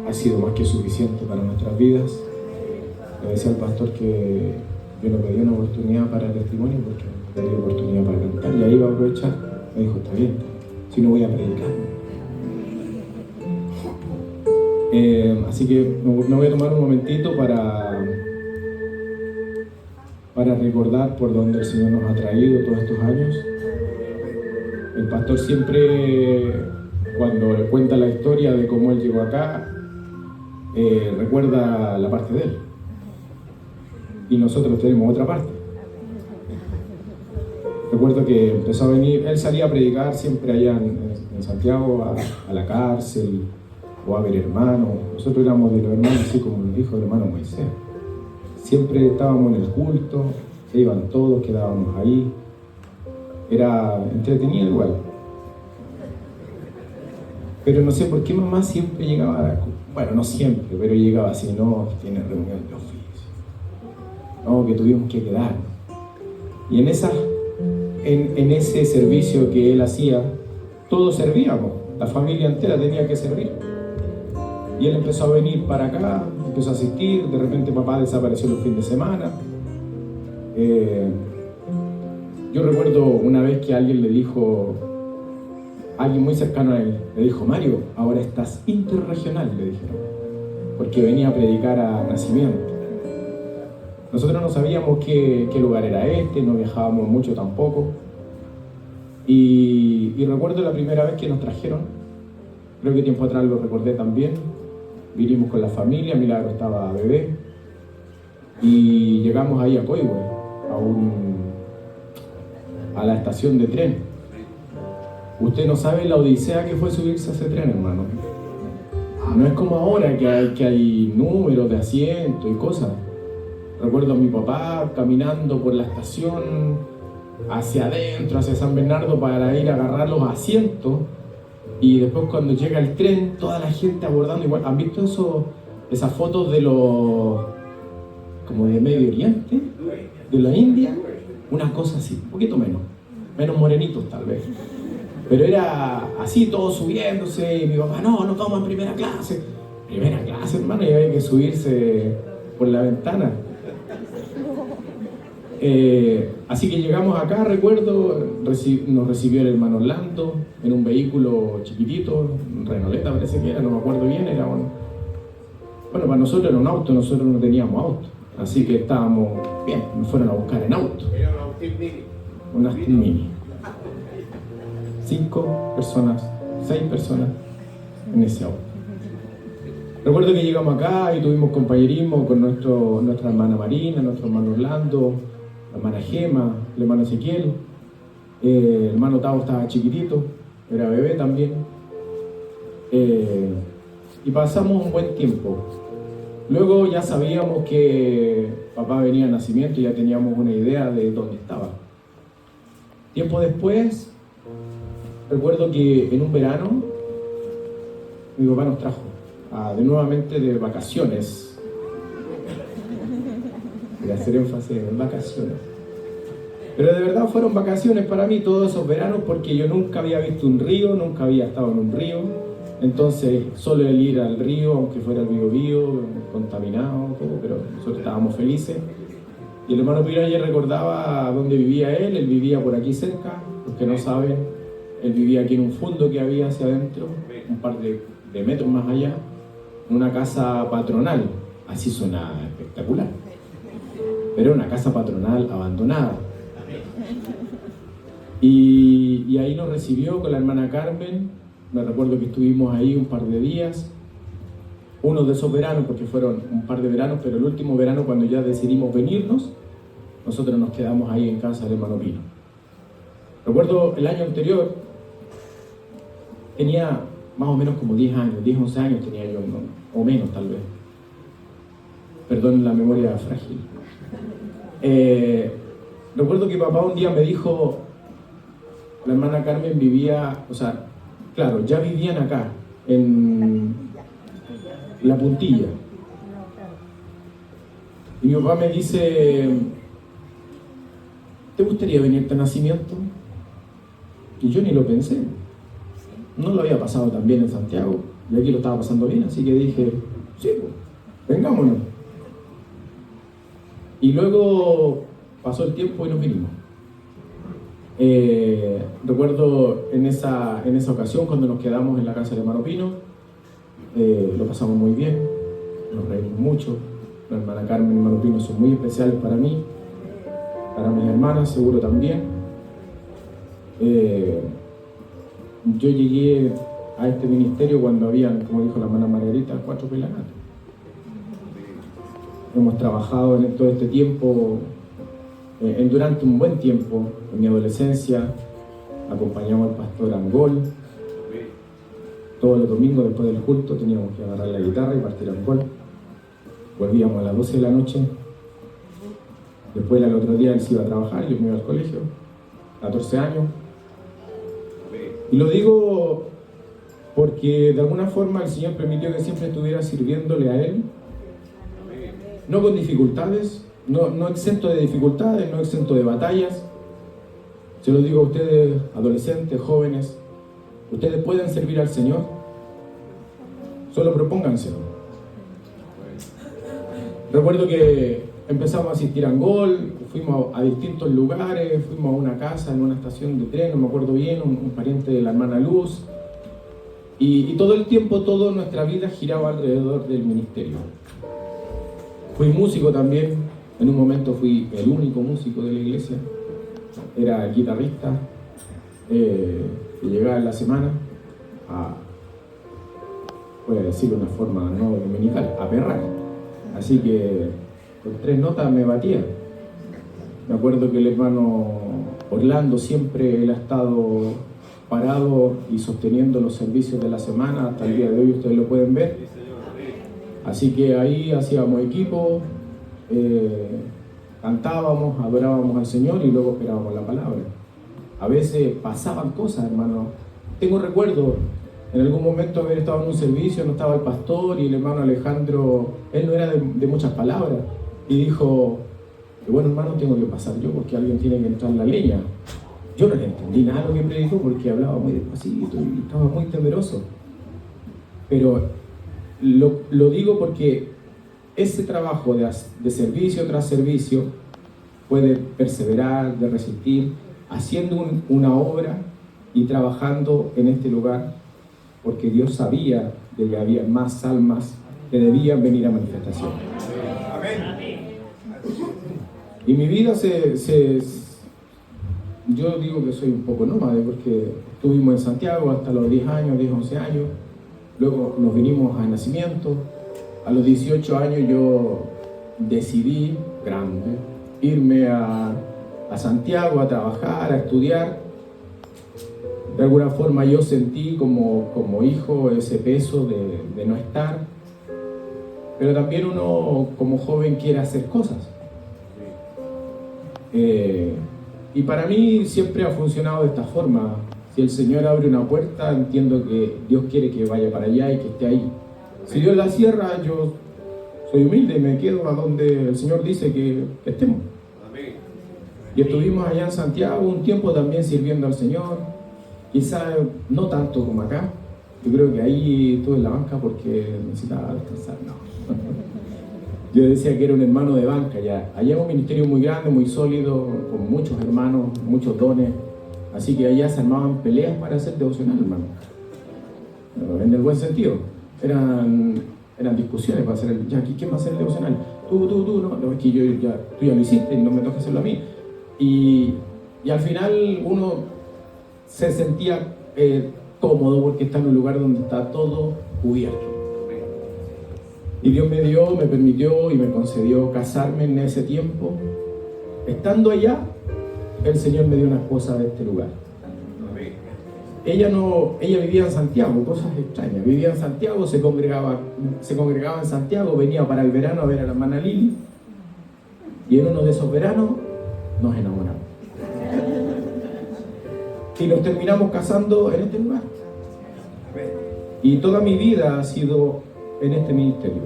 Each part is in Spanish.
ha sido más que suficiente para nuestras vidas. Le decía al pastor que yo le pedí una oportunidad para el testimonio porque me pedí oportunidad para cantar y ahí va a aprovechar. Me dijo, está bien, si no voy a predicar. Así que me voy a tomar un momentito para recordar por dónde el Señor nos ha traído todos estos años. El pastor siempre, cuando le cuenta la historia de cómo él llegó acá, recuerda la parte de él. Y nosotros tenemos otra parte. Recuerdo que empezó a venir, él salía a predicar siempre allá en Santiago, a la cárcel, o a ver hermanos. Nosotros éramos de los hermanos, así como nos dijo el hermano Moisés. Siempre estábamos en el culto, se iban todos, quedábamos ahí. Era entretenido igual. Pero no sé por qué mamá siempre llegaba, bueno, no siempre, pero llegaba así, no, tiene reunión de oficio. No, que tuvimos que quedarnos. Y en ese servicio que él hacía, todos servíamos, la familia entera tenía que servir. Y él empezó a venir para acá, empezó a asistir, de repente papá desapareció los fines de semana. Yo recuerdo una vez que alguien le dijo, alguien muy cercano a él, le dijo, Mario, ahora estás interregional, le dijeron, porque venía a predicar a Nacimiento. Nosotros no sabíamos qué lugar era este, no viajábamos mucho tampoco. Y recuerdo la primera vez que nos trajeron, creo que tiempo atrás lo recordé también, vinimos con la familia, Milagro estaba bebé, y llegamos ahí a Coihue, a la estación de tren. Usted no sabe la odisea que fue subirse a ese tren, hermano. No es como ahora que hay números de asientos y cosas. Recuerdo a mi papá caminando por la estación hacia adentro, hacia San Bernardo, para ir a agarrar los asientos. Y después cuando llega el tren, toda la gente abordando igual. ¿Han visto esas fotos de los, como de Medio Oriente, de la India? Una cosa así, un poquito menos morenitos tal vez. Pero era así, todos subiéndose, y mi papá, no vamos en primera clase. Primera clase, hermano, y había que subirse por la ventana. Así que llegamos acá, recuerdo, nos recibió el hermano Orlando en un vehículo chiquitito, un Renoleta parece que era, no me acuerdo bien, era bueno, para nosotros era un auto, nosotros no teníamos auto, así que estábamos bien, nos fueron a buscar en auto. Era un Austin Mini. 6 personas en ese auto. Recuerdo que llegamos acá y tuvimos compañerismo con nuestra hermana Marina, nuestro hermano Orlando, la hermana Gema, el hermano Ezequiel, el hermano Tavo estaba chiquitito, era bebé también, y pasamos un buen tiempo. Luego ya sabíamos que papá venía a Nacimiento y ya teníamos una idea de dónde estaba. Tiempo después, recuerdo que en un verano mi papá nos trajo nuevamente de vacaciones. Voy a hacer énfasis en vacaciones. Pero de verdad fueron vacaciones para mí todos esos veranos, porque yo nunca había visto un río, nunca había estado en un río. Entonces, solo el ir al río, aunque fuera el Biobío, contaminado, todo, pero nosotros estábamos felices. Y el hermano Piro ayer recordaba dónde vivía él vivía por aquí cerca. Los que no saben, él vivía aquí en un fondo que había hacia adentro, un par de metros más allá, en una casa patronal. Así suena espectacular. Pero era una casa patronal abandonada. Y ahí nos recibió con la hermana Carmen. Me recuerdo que estuvimos ahí un par de días. Uno de esos veranos, porque fueron un par de veranos, pero el último verano, cuando ya decidimos venirnos, nosotros nos quedamos ahí en casa del hermano Pino. Recuerdo el año anterior, tenía más o menos como 10 años, 10, 11 años tenía yo, ¿no? O menos tal vez. Perdón la memoria frágil. Recuerdo que papá un día me dijo, la hermana Carmen vivía, o sea, claro, ya vivían acá, en La Puntilla. Y mi papá me dice, ¿te gustaría venirte a Nacimiento? Y yo ni lo pensé. No lo había pasado tan bien en Santiago. Y aquí lo estaba pasando bien, así que dije, sí, pues, vengámonos. Y luego pasó el tiempo y nos vinimos. Recuerdo en esa ocasión cuando nos quedamos en la casa de hermano Pino, lo pasamos muy bien, nos reímos mucho. La hermana Carmen y el hermano Pino son muy especiales para mí, para mis hermanas seguro también. Yo llegué a este ministerio cuando habían, como dijo la hermana Margarita, 4 pelagatos. Hemos trabajado en todo este tiempo, durante un buen tiempo, en mi adolescencia, acompañamos al pastor Angol. Todos los domingos después del culto teníamos que agarrar la guitarra y partir a Angol. Volvíamos a las 12 de la noche. Después al otro día él se iba a trabajar, yo me iba al colegio, 14 años. Y lo digo porque de alguna forma el Señor permitió que siempre estuviera sirviéndole a Él, no con dificultades, no exento de dificultades, no exento de batallas. Se lo digo a ustedes, adolescentes, jóvenes, ustedes pueden servir al Señor, solo propónganselo. Recuerdo que empezamos a asistir a Angol, fuimos a distintos lugares, fuimos a una casa en una estación de tren, no me acuerdo bien, un pariente de la hermana Luz, y todo el tiempo, toda nuestra vida giraba alrededor del ministerio. Fui músico también, en un momento fui el único músico de la iglesia, era el guitarrista, que llegaba en la semana a, voy a decirlo de una forma no dominical, a perrar. Así que con 3 notas me batía. Me acuerdo que el hermano Orlando siempre él ha estado parado y sosteniendo los servicios de la semana, hasta el día de hoy ustedes lo pueden ver. Así que ahí hacíamos equipo, cantábamos, adorábamos al Señor y luego esperábamos la palabra. A veces pasaban cosas, hermano. Tengo recuerdo en algún momento haber estado en un servicio, no estaba el pastor y el hermano Alejandro, él no era de muchas palabras, y dijo, bueno hermano, tengo que pasar yo porque alguien tiene que entrar en la leña. Yo no le entendí nada lo que predicó porque hablaba muy despacito y estaba muy temeroso. Pero lo digo porque ese trabajo de servicio tras servicio puede perseverar, de resistir, haciendo una obra y trabajando en este lugar, porque Dios sabía de que había más almas que debían venir a manifestación. Y mi vida yo digo que soy un poco nómade porque estuvimos en Santiago hasta los 10 años, 10, 11 años, luego nos vinimos a Nacimiento. A los 18 años yo decidí, grande, irme a Santiago a trabajar, a estudiar. De alguna forma yo sentí como hijo ese peso de no estar, pero también uno como joven quiere hacer cosas. Y para mí siempre ha funcionado de esta forma. Si el Señor abre una puerta, entiendo que Dios quiere que vaya para allá y que esté ahí. Si Dios la cierra, yo soy humilde y me quedo a donde el Señor dice que estemos. Y estuvimos allá en Santiago un tiempo también sirviendo al Señor. Quizás no tanto como acá. Yo creo que ahí estuve en la banca porque necesitaba descansar. No. Yo decía que era un hermano de banca ya. Allá es un ministerio muy grande, muy sólido, con muchos hermanos, muchos dones. Así que allá se armaban peleas para hacer devocional, hermano. En el buen sentido. Eran discusiones para hacer ya, ¿quién va a hacer el devocional? Tú, no, es que tú ya lo hiciste y no me toca hacerlo a mí. Y al final uno se sentía cómodo porque está en un lugar donde está todo cubierto. Y Dios me permitió y me concedió casarme en ese tiempo. Estando allá, el Señor me dio una esposa de este lugar. Ella vivía en Santiago, cosas extrañas. Vivía en Santiago, se congregaba en Santiago, venía para el verano a ver a la hermana Lili. Y en uno de esos veranos nos enamoramos. Y nos terminamos casando en este lugar. Y toda mi vida ha sido en este ministerio.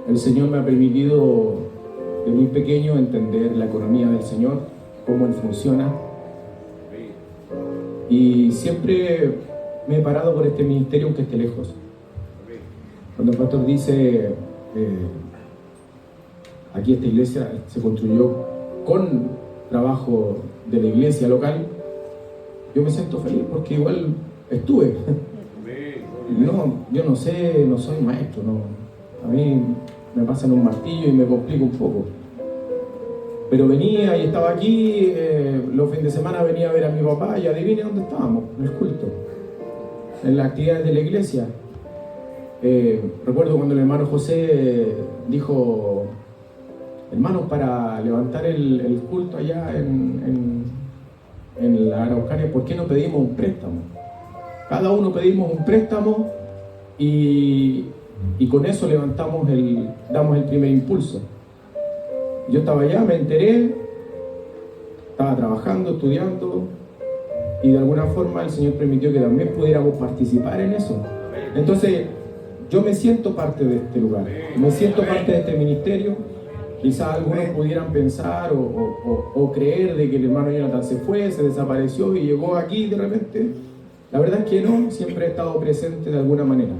El Señor me ha permitido de muy pequeño entender la economía del Señor, cómo Él funciona. Y siempre me he parado por este ministerio aunque esté lejos. Cuando el pastor dice, aquí esta iglesia se construyó con trabajo de la iglesia local, yo me siento feliz porque igual estuve. No, yo no sé, no soy maestro, no. A mí me pasan un martillo y me complico un poco. Pero venía y estaba aquí, los fines de semana venía a ver a mi papá y adivine dónde estábamos, en el culto, en las actividades de la iglesia. Recuerdo cuando el hermano José dijo, hermanos, para levantar el culto allá en la Araucanía, ¿por qué no pedimos un préstamo? Cada uno pedimos un préstamo y con eso damos el primer impulso. Yo estaba allá, me enteré, estaba trabajando, estudiando, y de alguna forma el Señor permitió que también pudiéramos participar en eso. Entonces, yo me siento parte de este lugar, me siento parte de este ministerio. Quizás algunos pudieran pensar o creer de que el hermano Jonathan se fue, se desapareció y llegó aquí de repente. La verdad es que no, siempre he estado presente de alguna manera.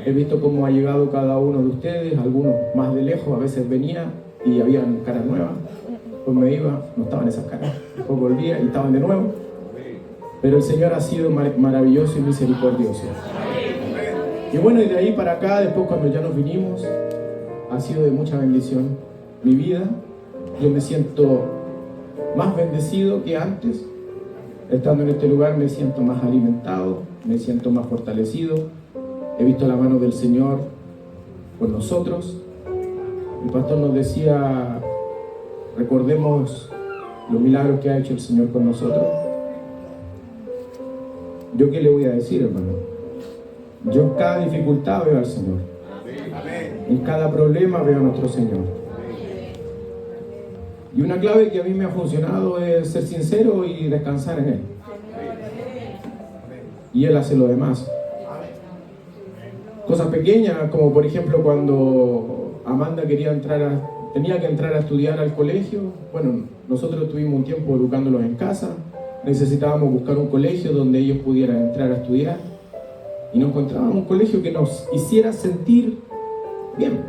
He visto cómo ha llegado cada uno de ustedes, algunos más de lejos, a veces venía y habían caras nuevas, pues me iba, no estaban esas caras, después volvía y estaban de nuevo. Pero el Señor ha sido maravilloso y misericordioso. Y bueno, y de ahí para acá, después cuando ya nos vinimos, ha sido de mucha bendición mi vida. Yo me siento más bendecido que antes. Estando en este lugar me siento más alimentado, me siento más fortalecido. He visto la mano del Señor con nosotros. El pastor nos decía, recordemos los milagros que ha hecho el Señor con nosotros. ¿Yo qué le voy a decir, hermano? Yo en cada dificultad veo al Señor. En cada problema veo a nuestro Señor. Y una clave que a mí me ha funcionado es ser sincero y descansar en Él. Y Él hace lo demás. Cosas pequeñas, como por ejemplo cuando Amanda tenía que entrar a estudiar al colegio. Bueno, nosotros tuvimos un tiempo educándolos en casa. Necesitábamos buscar un colegio donde ellos pudieran entrar a estudiar. Y no encontrábamos un colegio que nos hiciera sentir bien.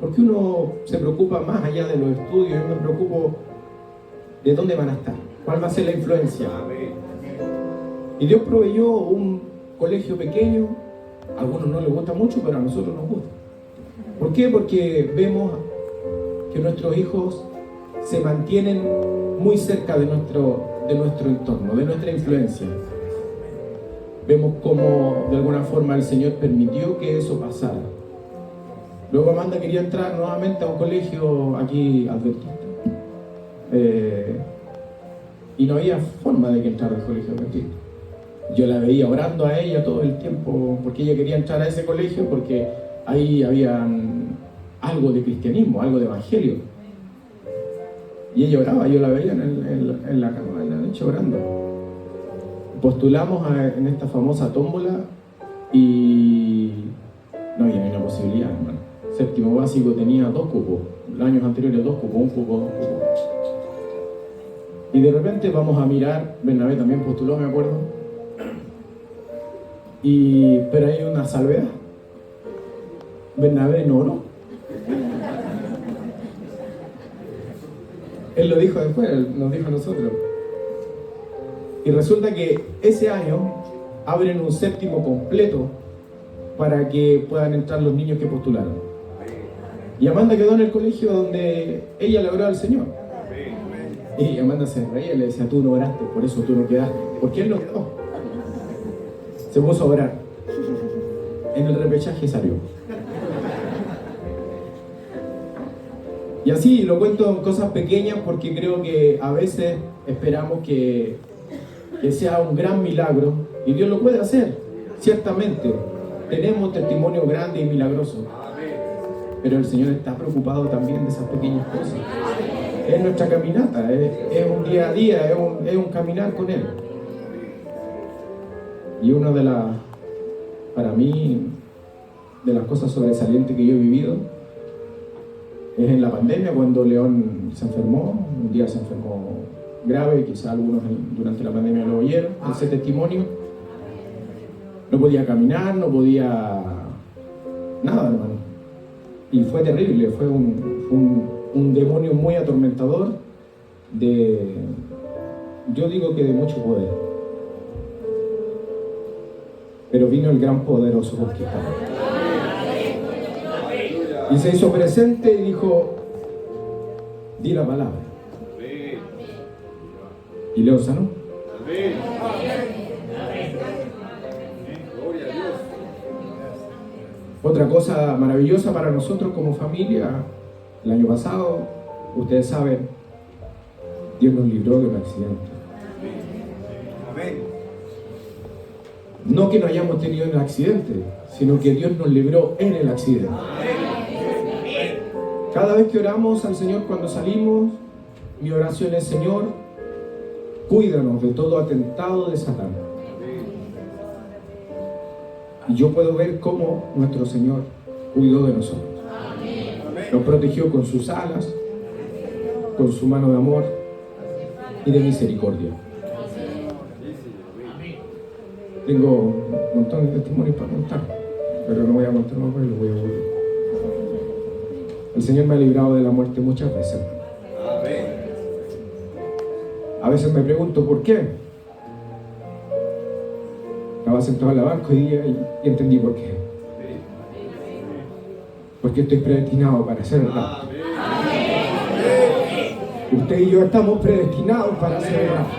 Porque uno se preocupa más allá de los estudios. Yo me preocupo de dónde van a estar, cuál va a ser la influencia. Y Dios proveyó un colegio pequeño. A algunos no les gusta mucho, pero a nosotros nos gusta. ¿Por qué? Porque vemos que nuestros hijos se mantienen muy cerca de nuestro entorno, de nuestra influencia. Vemos cómo de alguna forma el Señor permitió que eso pasara. Luego Amanda quería entrar nuevamente a un colegio aquí adventista. Y no había forma de que entrara al colegio adventista. Yo la veía orando a ella todo el tiempo porque ella quería entrar a ese colegio porque ahí había algo de cristianismo, algo de evangelio. Y ella oraba, yo la veía en la cama, en la noche orando. Postulamos en esta famosa tómbola y no había ninguna posibilidad, hermano. Séptimo básico tenía 2 cupos, los años anteriores 2 cupos, 1 cupo, 2 cupos. Y de repente vamos a mirar, Bernabé también postuló, me acuerdo. Pero hay una salvedad. Bernabé no oró. Él lo dijo después, nos dijo a nosotros. Y resulta que ese año abren un séptimo completo para que puedan entrar los niños que postularon. Y Amanda quedó en el colegio donde ella le oró al Señor. Y Amanda se reía y le decía, tú no oraste, por eso tú no quedaste. Porque él no quedó. Se puso a orar. En el repechaje salió. Y así lo cuento en cosas pequeñas porque creo que a veces esperamos que sea un gran milagro y Dios lo puede hacer, ciertamente. Tenemos testimonios grandes y milagrosos, pero el Señor está preocupado también de esas pequeñas cosas. Es nuestra caminata, es un día a día, es un caminar con Él. Y una para mí, de las cosas sobresalientes que yo he vivido es en la pandemia, cuando León se enfermó. Un día se enfermó grave, quizá algunos durante la pandemia lo oyeron, ese testimonio. No podía caminar, no podía nada, hermano. Y fue terrible, fue un demonio muy atormentador, yo digo que de mucho poder. Pero vino el gran poderoso conquistador. Y se hizo presente y dijo, di la palabra. Y Leo sanó. Otra cosa maravillosa para nosotros como familia, el año pasado, ustedes saben, Dios nos libró de un accidente. No que no hayamos tenido un accidente, sino que Dios nos libró en el accidente. Cada vez que oramos al Señor cuando salimos, mi oración es: Señor, cuídanos de todo atentado de Satán. Y yo puedo ver cómo nuestro Señor cuidó de nosotros. Nos protegió con sus alas, con su mano de amor y de misericordia. Tengo un montón de testimonios para contar, pero no voy a contar más porque lo voy a volver. El Señor me ha librado de la muerte muchas veces. A veces me pregunto por qué. Estaba sentado en la banca y entendí por qué. Porque estoy predestinado para hacer el rapto. Usted y yo estamos predestinados para hacer el rapto.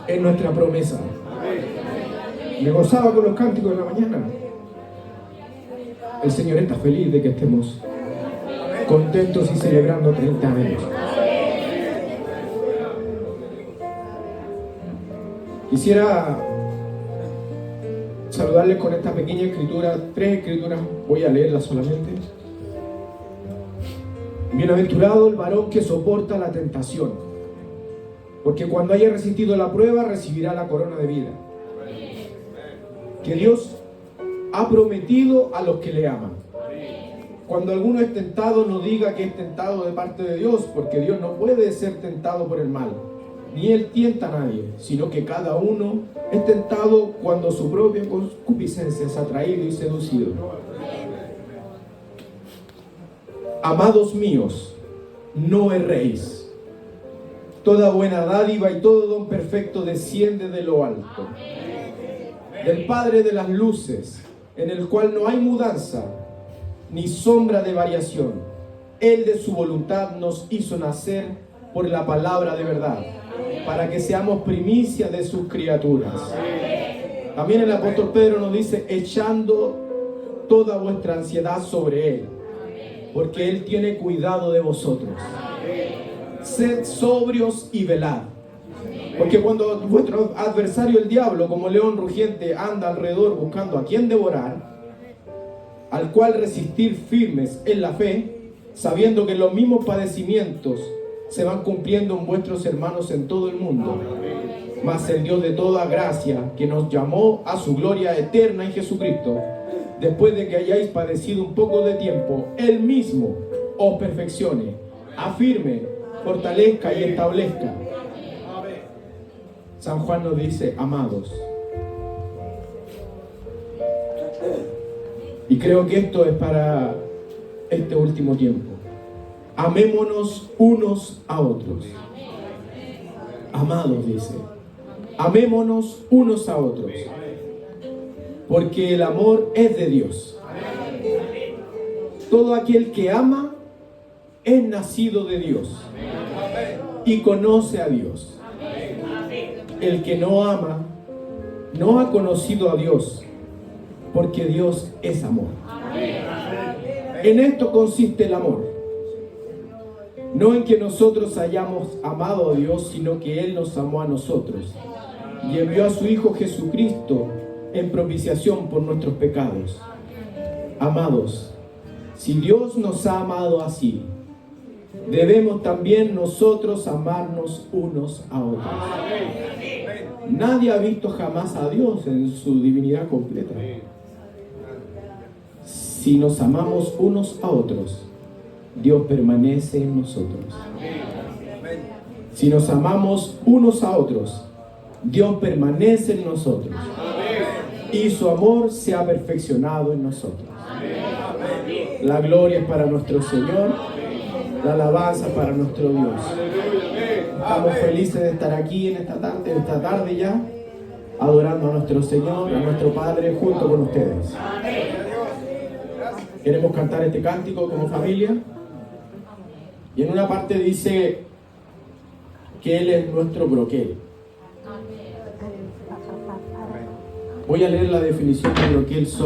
Es nuestra promesa. Me gozaba con los cánticos de la mañana. El Señor está feliz de que estemos contentos y celebrando 30 años. Quisiera saludarles con esta pequeña escritura, 3 escrituras, voy a leerlas solamente. Bienaventurado el varón que soporta la tentación, porque cuando haya resistido la prueba recibirá la corona de vida que Dios ha prometido a los que le aman. Cuando alguno es tentado, no diga que es tentado de parte de Dios, porque Dios no puede ser tentado por el mal, ni Él tienta a nadie, sino que cada uno es tentado cuando su propia concupiscencia es atraído y seducido. Amados míos, no erréis. Toda buena dádiva y todo don perfecto desciende de lo alto, del Padre de las luces, en el cual no hay mudanza ni sombra de variación. Él de su voluntad nos hizo nacer por la palabra de verdad, para que seamos primicia de sus criaturas. También el apóstol Pedro nos dice: echando toda vuestra ansiedad sobre Él, porque Él tiene cuidado de vosotros. Sed sobrios y velad, porque cuando vuestro adversario el diablo, como león rugiente, anda alrededor buscando a quien devorar, al cual resistir firmes en la fe, sabiendo que los mismos padecimientos se van cumpliendo en vuestros hermanos en todo el mundo. Mas el Dios de toda gracia, que nos llamó a su gloria eterna en Jesucristo, después de que hayáis padecido un poco de tiempo, Él mismo os perfeccione, afirme, fortalezca y establezca. San Juan nos dice: amados. Y creo que esto es para este último tiempo. Amémonos unos a otros. Amados, dice. Amémonos unos a otros. Porque el amor es de Dios. Todo aquel que ama es nacido de Dios y conoce a Dios. El que no ama no ha conocido a Dios, porque Dios es amor. En esto consiste el amor, no en que nosotros hayamos amado a Dios, sino que Él nos amó a nosotros y envió a su Hijo Jesucristo en propiciación por nuestros pecados. Amados, si Dios nos ha amado así, debemos también nosotros amarnos unos a otros. Nadie ha visto jamás a Dios en su divinidad completa. Si nos amamos unos a otros, Dios permanece en nosotros. Si nos amamos unos a otros, Dios permanece en nosotros. Y su amor se ha perfeccionado en nosotros. La gloria es para nuestro Señor. La alabanza para nuestro Dios. Estamos felices de estar aquí en esta tarde ya, adorando a nuestro Señor, a nuestro Padre, junto con ustedes. Queremos cantar este cántico como familia. Y en una parte dice que Él es nuestro broquel. Voy a leer la definición de broquel solo.